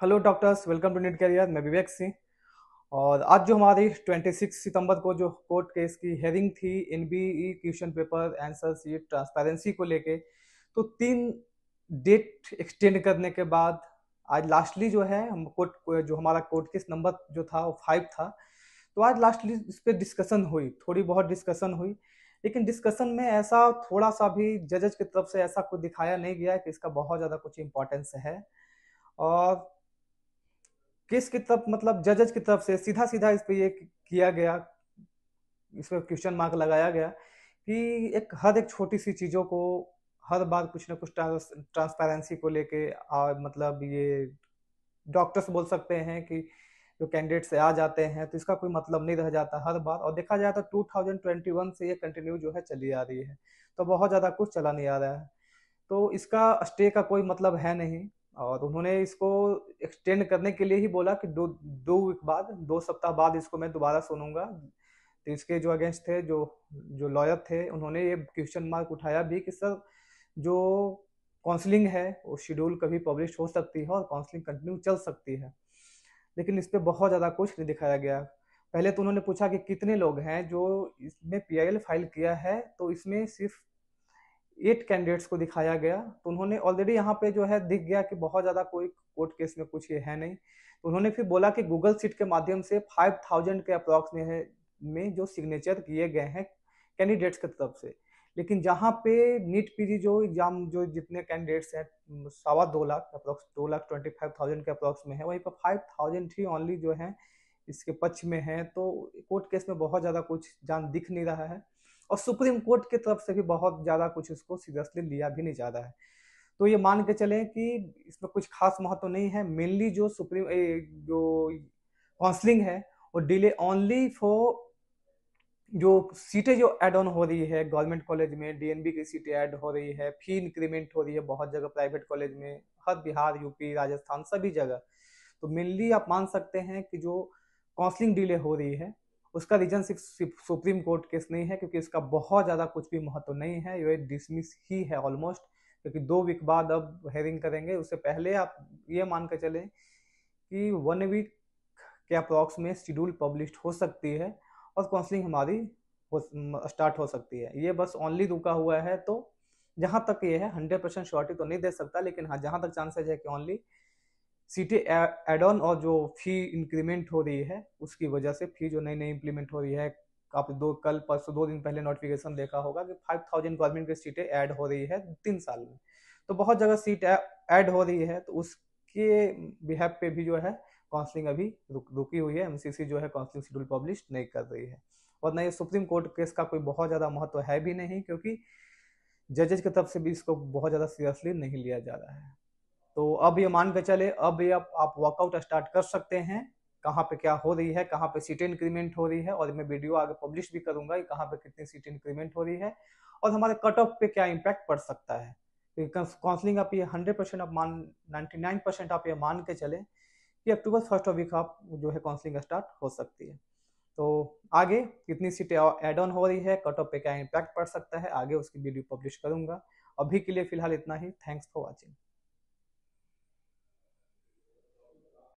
Hello doctors, welcome to NEET career. मैं विवेक सिंह। और आज जो हमारी 26 सितंबर को जो कोर्ट केस की हेयरिंग थी NBE question paper answer sheet transparency को लेके, तो 3 डेट एक्सटेंड करने के बाद आज लास्टली जो है हम कोर्ट जो हमारा कोर्ट केस नंबर जो था वो 5 था। तो आज लास्टली इस पर डिस्कशन हुई, थोड़ी बहुत डिस्कशन हुई। लेकिन डिस्कशन में ऐसा थोड़ा सा भी जजेस की तरफ से ऐसा कुछ दिखाया नहीं गया कि इसका बहुत ज़्यादा कुछ इंपॉर्टेंस है। और केस की तरफ मतलब जजेस की तरफ से सीधा सीधा इस पे ये किया गया, इस पे क्वेश्चन मार्क लगाया गया कि हर एक छोटी सी चीज़ों को हर बार कुछ ना कुछ ट्रांसपेरेंसी को लेके मतलब ये डॉक्टर्स बोल सकते हैं कि जो कैंडिडेट से आ जाते हैं तो इसका कोई मतलब नहीं रह जाता हर बार। और देखा जाए तो 2021 से ये कंटिन्यू जो है चली आ रही है, तो बहुत ज़्यादा कुछ चला नहीं आ रहा है। तो इसका स्टे का कोई मतलब है नहीं। और उन्होंने इसको एक्सटेंड करने के लिए ही बोला कि दो दो वीक बाद, 2 सप्ताह बाद इसको मैं दोबारा सुनूंगा। तो इसके जो अगेंस्ट थे, जो जो लॉयर थे, उन्होंने ये क्वेश्चन मार्क उठाया भी कि सर, जो काउंसलिंग है वो शेड्यूल कभी पब्लिश हो सकती है और काउंसलिंग कंटिन्यू चल सकती है। लेकिन इस पे बहुत ज़्यादा कुछ नहीं दिखाया गया। पहले तो उन्होंने पूछा कि कितने लोग हैं जो इसमें पीआईएल फाइल किया है, तो इसमें सिर्फ 8 कैंडिडेट्स को दिखाया गया। तो उन्होंने ऑलरेडी यहाँ पे जो है दिख गया कि बहुत ज़्यादा कोई कोर्ट केस में कुछ ये है नहीं। तो उन्होंने फिर बोला कि गूगल सीट के माध्यम से 5000 के अप्रॉक्स में है, में जो सिग्नेचर किए गए हैं कैंडिडेट्स की तरफ से। लेकिन जहाँ पे नीट पीजी जो एग्जाम जो जितने कैंडिडेट्स हैं, 2.25 लाख अप्रॉक्स, 2,25,000 के अप्रॉक्स में है, वहीं पर 5000 ही ओनली जो है इसके पक्ष में है। तो कोर्ट केस में बहुत ज़्यादा कुछ जान दिख नहीं रहा है। और सुप्रीम कोर्ट की तरफ से भी बहुत ज़्यादा कुछ इसको सीरियसली लिया भी नहीं जा रहा है। तो ये मान के चलें कि इसमें कुछ खास महत्व तो नहीं है। मेनली जो जो काउंसलिंग है वो डिले ओनली फॉर जो सीटें जो ऐड ऑन हो रही है गवर्नमेंट कॉलेज में, डीएनबी की सीटें ऐड हो रही है, फी इंक्रीमेंट हो रही है बहुत जगह प्राइवेट कॉलेज में, हर बिहार, यूपी, राजस्थान सभी जगह। तो मेनली आप मान सकते हैं कि जो काउंसलिंग डिले हो रही है उसका रीजन सिर्फ सुप्रीम कोर्ट केस नहीं है, क्योंकि इसका बहुत ज़्यादा कुछ भी महत्व नहीं है। ये डिसमिस ही है ऑलमोस्ट, क्योंकि 2 वीक बाद अब हेयरिंग करेंगे। उससे पहले आप ये मान के चलें कि 1 वीक के अप्रॉक्स में शेड्यूल पब्लिश हो सकती है और काउंसलिंग हमारी स्टार्ट हो सकती है। ये बस ओनली रुका हुआ है। तो जहाँ तक ये है 100% श्योरिटी तो नहीं दे सकता, लेकिन हाँ, जहाँ तक चांसेज है कि ओनली सीटें एड ऑन और जो फी इंक्रीमेंट हो रही है उसकी वजह से, फी जो नई नई इंप्लीमेंट हो रही है, आप कल परसों 2 दिन पहले नोटिफिकेशन देखा होगा कि 5000 गवर्नमेंट की सीटें ऐड हो रही है 3 साल में। तो बहुत जगह सीट ऐड हो रही है, तो उसके बिहेव पे भी जो है काउंसलिंग अभी रुकी हुई है। एमसीसी जो है काउंसलिंग शेड्यूल पब्लिश नहीं कर रही है। और न ये सुप्रीम कोर्ट केस का कोई बहुत ज़्यादा महत्व है भी नहीं, क्योंकि जजेस की तरफ से भी इसको बहुत ज़्यादा सीरियसली नहीं लिया जा रहा है। तो अब ये मान के चले, अब ये आप वर्कआउट स्टार्ट कर सकते हैं कहाँ पे क्या हो रही है, कहाँ पे सीटें इंक्रीमेंट हो रही है। और मैं वीडियो आगे पब्लिश भी करूंगा कि कहाँ पे कितनी सीटें इंक्रीमेंट हो रही है और हमारे कट ऑफ पे क्या इम्पैक्ट पड़ सकता है। काउंसलिंग आप ये 100% आप मान 99% आप ये मान के चले कि अक्टूबर फर्स्ट वीक आप जो है काउंसलिंग स्टार्ट हो सकती है। तो आगे कितनी सीटें ऐड ऑन हो रही है, कट ऑफ पे क्या इम्पैक्ट पड़ सकता है, आगे उसकी वीडियो पब्लिश करूंगा। अभी के लिए फिलहाल इतना ही। Thanks for watching.